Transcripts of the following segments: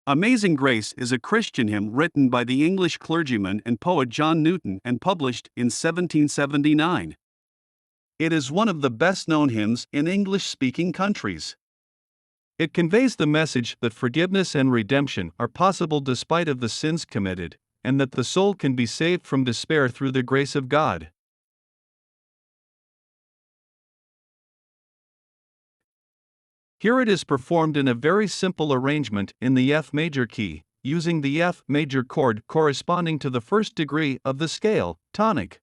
Amazing Grace is a Christian hymn written by the English clergyman and poet John Newton and published in 1779. It is one of the best-known hymns in English-speaking countries. It conveys the message that forgiveness and redemption are possible despite of the sins committed, and that the soul can be saved from despair through the grace of God. Here it is performed in a very simple arrangement in the F major key, using the F major chord corresponding to the first degree of the scale, tonic.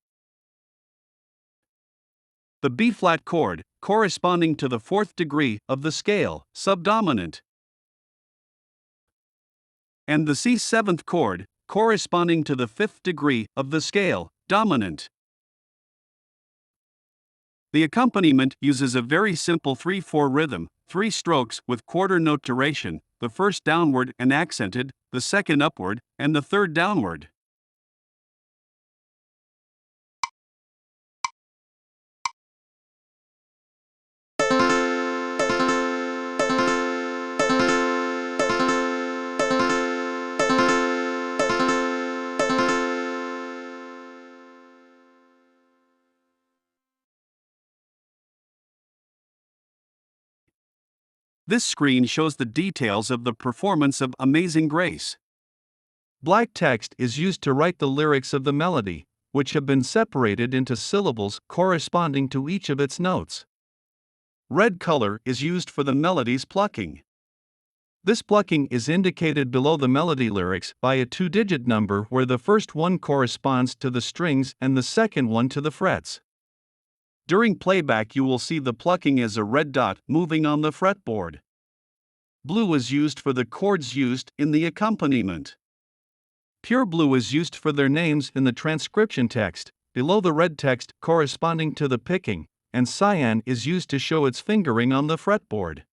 The B flat chord, corresponding to the fourth degree of the scale, subdominant. And the C seventh chord, corresponding to the fifth degree of the scale, dominant. The accompaniment uses a very simple 3/4 rhythm, 3 strokes with quarter note duration, the first downward and accented, the second upward, and the third downward. This screen shows the details of the performance of Amazing Grace. Black text is used to write the lyrics of the melody, which have been separated into syllables corresponding to each of its notes. Red color is used for the melody's plucking. This plucking is indicated below the melody lyrics by a 2-digit number where the first one corresponds to the strings and the second one to the frets. During playback you will see the plucking as a red dot moving on the fretboard. Blue is used for the chords used in the accompaniment. Pure blue is used for their names in the transcription text, below the red text corresponding to the picking, and cyan is used to show its fingering on the fretboard.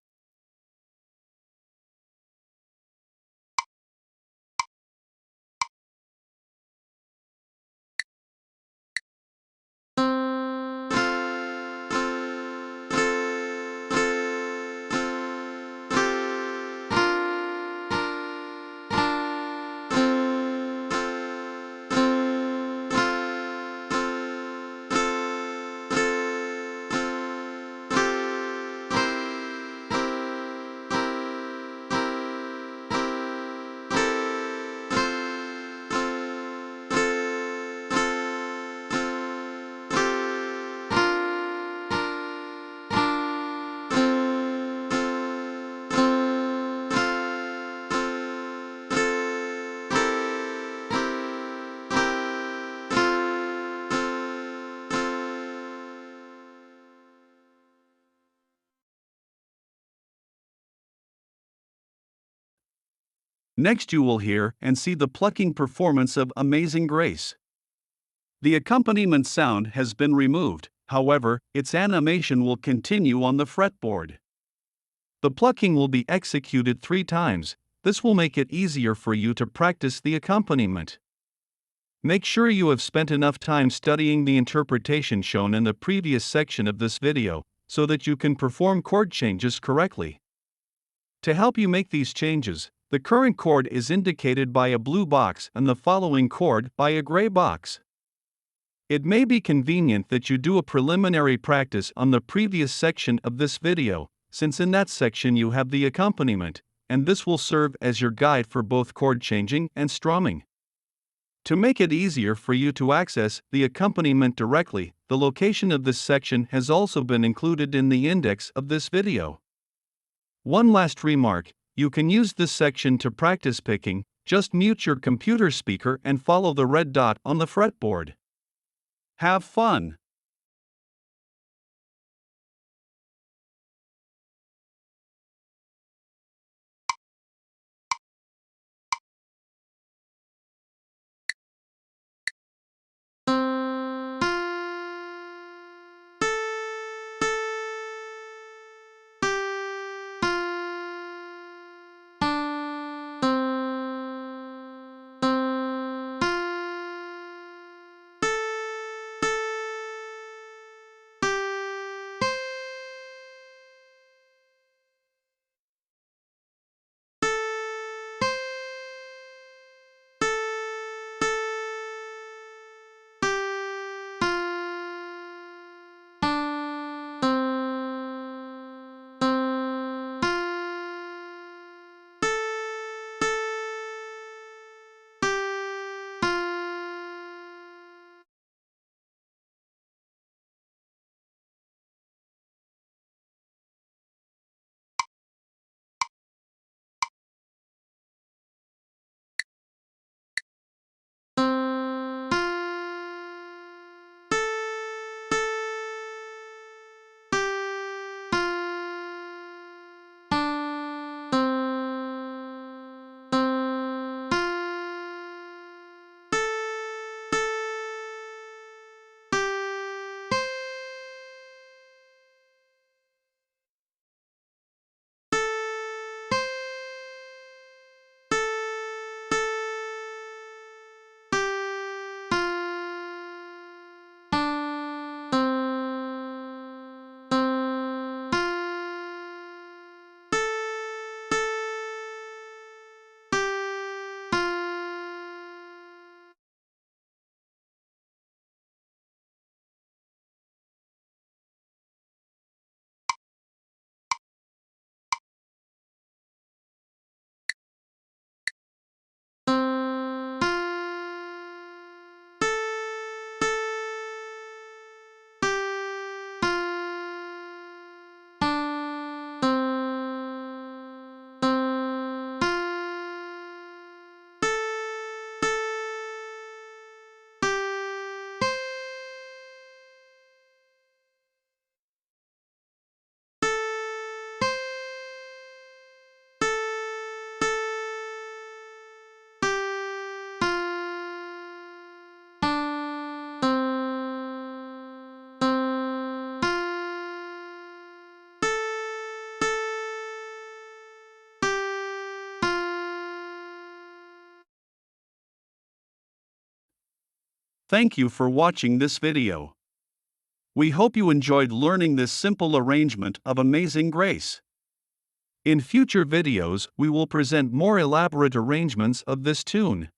Next you will hear and see the plucking performance of Amazing Grace. The accompaniment sound has been removed, however, its animation will continue on the fretboard. The plucking will be executed 3 times. This will make it easier for you to practice the accompaniment. Make sure you have spent enough time studying the interpretation shown in the previous section of this video, so that you can perform chord changes correctly. To help you make these changes, the current chord is indicated by a blue box and the following chord by a gray box. It may be convenient that you do a preliminary practice on the previous section of this video, since in that section you have the accompaniment, and this will serve as your guide for both chord changing and strumming. To make it easier for you to access the accompaniment directly, the location of this section has also been included in the index of this video. One last remark, you can use this section to practice picking. Just mute your computer speaker and follow the red dot on the fretboard. Have fun! Thank you for watching this video. We hope you enjoyed learning this simple arrangement of Amazing Grace. In future videos, we will present more elaborate arrangements of this tune.